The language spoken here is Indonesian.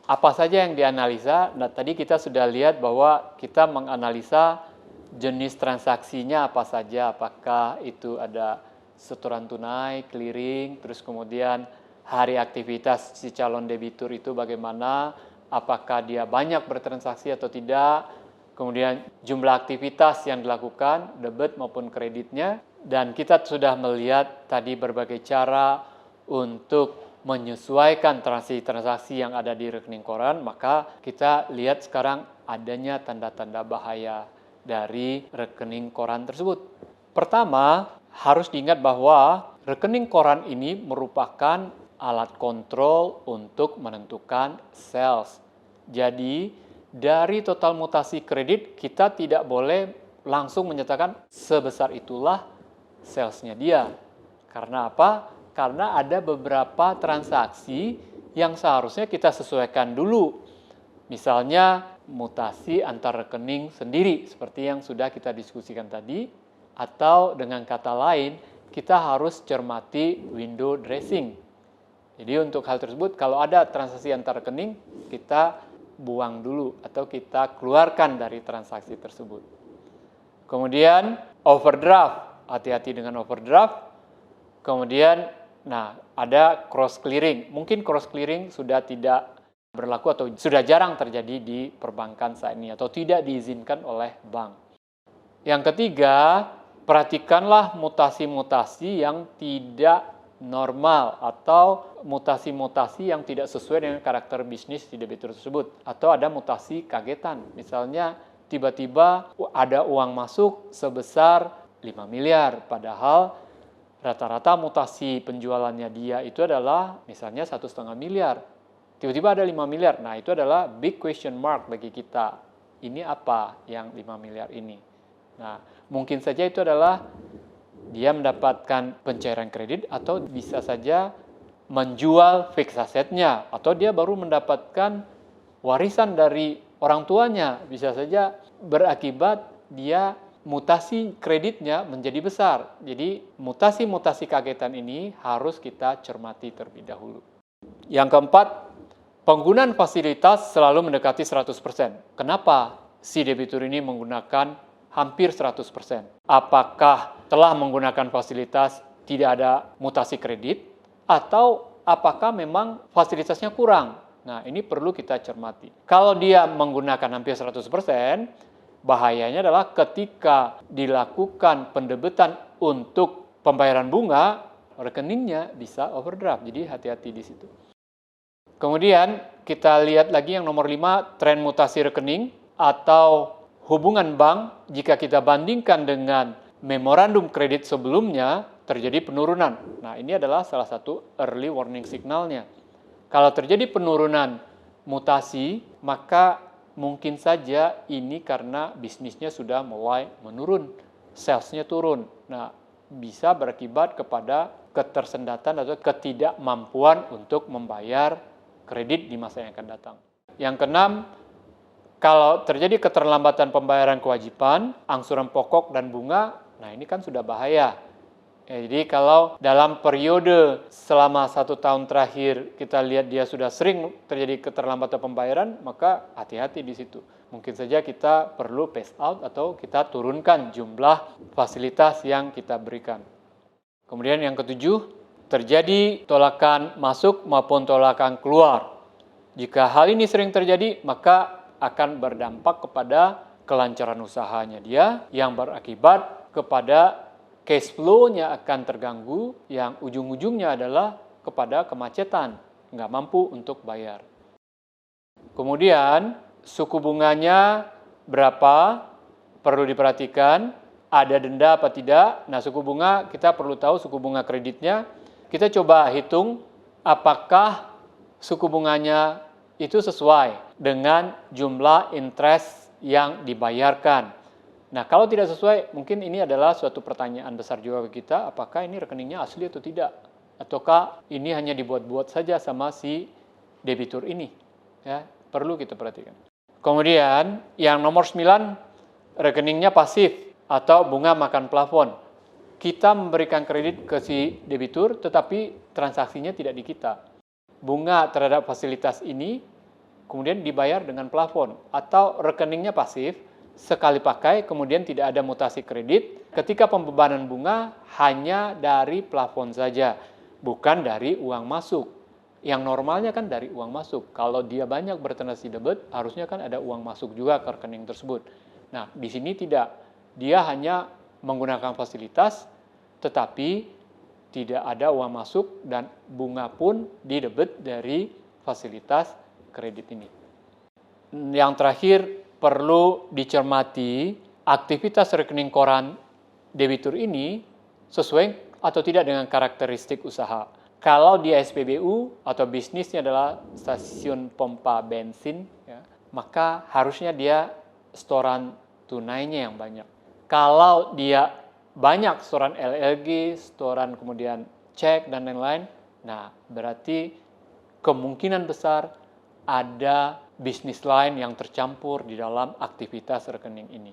Apa saja yang dianalisa? Nah, tadi kita sudah lihat bahwa kita menganalisa jenis transaksinya apa saja, apakah itu ada setoran tunai, clearing, terus kemudian hari aktivitas si calon debitur itu bagaimana, apakah dia banyak bertransaksi atau tidak, kemudian jumlah aktivitas yang dilakukan, debit maupun kreditnya, dan kita sudah melihat tadi berbagai cara untuk menyesuaikan transaksi-transaksi yang ada di rekening koran, maka kita lihat sekarang adanya tanda-tanda bahaya dari rekening koran tersebut. Pertama, harus diingat bahwa rekening koran ini merupakan alat kontrol untuk menentukan sales. Jadi, dari total mutasi kredit, kita tidak boleh langsung menyatakan sebesar itulah salesnya dia. Karena apa? Karena ada beberapa transaksi yang seharusnya kita sesuaikan dulu. Misalnya mutasi antar rekening sendiri seperti yang sudah kita diskusikan tadi, atau dengan kata lain kita harus cermati window dressing. Jadi untuk hal tersebut kalau ada transaksi antar rekening kita buang dulu atau kita keluarkan dari transaksi tersebut. Kemudian overdraft, hati-hati dengan overdraft. Kemudian ada cross clearing. Mungkin cross clearing sudah tidak berlaku atau sudah jarang terjadi di perbankan saat ini atau tidak diizinkan oleh bank. Yang ketiga, perhatikanlah mutasi-mutasi yang tidak normal atau mutasi-mutasi yang tidak sesuai dengan karakter bisnis di debitur tersebut. Atau ada mutasi kagetan. Misalnya tiba-tiba ada uang masuk sebesar 5 miliar padahal rata-rata mutasi penjualannya dia itu adalah misalnya 1,5 miliar. Tiba-tiba ada 5 miliar. Nah, itu adalah big question mark bagi kita. Ini apa yang 5 miliar ini? Nah, mungkin saja itu adalah dia mendapatkan pencairan kredit atau bisa saja menjual fixed assetnya atau dia baru mendapatkan warisan dari orang tuanya. Bisa saja berakibat dia mutasi kreditnya menjadi besar. Jadi mutasi-mutasi kagetan ini harus kita cermati terlebih dahulu. Yang keempat, penggunaan fasilitas selalu mendekati 100%. Kenapa si debitur ini menggunakan hampir 100%? Apakah telah menggunakan fasilitas tidak ada mutasi kredit atau apakah memang fasilitasnya kurang? Nah, ini perlu kita cermati. Kalau dia menggunakan hampir 100%, bahayanya adalah ketika dilakukan pendebitan untuk pembayaran bunga, rekeningnya bisa overdraft. Jadi hati-hati di situ. Kemudian kita lihat lagi yang nomor 5, tren mutasi rekening atau hubungan bank jika kita bandingkan dengan memorandum kredit sebelumnya terjadi penurunan. Nah, ini adalah salah satu early warning signalnya. Kalau terjadi penurunan mutasi, maka mungkin saja ini karena bisnisnya sudah mulai menurun, salesnya turun. Nah, bisa berakibat kepada ketersendatan atau ketidakmampuan untuk membayar kredit di masa yang akan datang. Yang keenam, kalau terjadi keterlambatan pembayaran kewajiban, angsuran pokok dan bunga, nah ini kan sudah bahaya. Jadi kalau dalam periode selama 1 tahun terakhir kita lihat dia sudah sering terjadi keterlambatan pembayaran, maka hati-hati di situ. Mungkin saja kita perlu phase out atau kita turunkan jumlah fasilitas yang kita berikan. Kemudian yang ketujuh, terjadi tolakan masuk maupun tolakan keluar. Jika hal ini sering terjadi, maka akan berdampak kepada kelancaran usahanya dia yang berakibat kepada cash flow-nya akan terganggu yang ujung-ujungnya adalah kepada kemacetan, nggak mampu untuk bayar. Kemudian suku bunganya berapa perlu diperhatikan, ada denda apa tidak. Nah, suku bunga kita perlu tahu suku bunga kreditnya. Kita coba hitung apakah suku bunganya itu sesuai dengan jumlah interest yang dibayarkan. Nah, kalau tidak sesuai, mungkin ini adalah suatu pertanyaan besar juga bagi kita, apakah ini rekeningnya asli atau tidak? Ataukah ini hanya dibuat-buat saja sama si debitur ini? Ya, perlu kita perhatikan. Kemudian, yang nomor 9, rekeningnya pasif atau bunga makan plafon. Kita memberikan kredit ke si debitur, tetapi transaksinya tidak di kita. Bunga terhadap fasilitas ini kemudian dibayar dengan plafon, atau rekeningnya pasif, sekali pakai kemudian tidak ada mutasi kredit, ketika pembebanan bunga hanya dari plafon saja, bukan dari uang masuk. Yang normalnya kan dari uang masuk. Kalau dia banyak bertransaksi debit, harusnya kan ada uang masuk juga ke rekening tersebut. Nah, di sini tidak. Dia hanya menggunakan fasilitas, tetapi tidak ada uang masuk dan bunga pun didebit dari fasilitas kredit ini. Yang terakhir, perlu dicermati aktivitas rekening koran debitur ini sesuai atau tidak dengan karakteristik usaha. Kalau dia SPBU atau bisnisnya adalah stasiun pompa bensin, ya, maka harusnya dia setoran tunainya yang banyak. Kalau dia banyak setoran LLG, setoran kemudian cek dan lain-lain, nah berarti kemungkinan besar ada bisnis lain yang tercampur di dalam aktivitas rekening ini.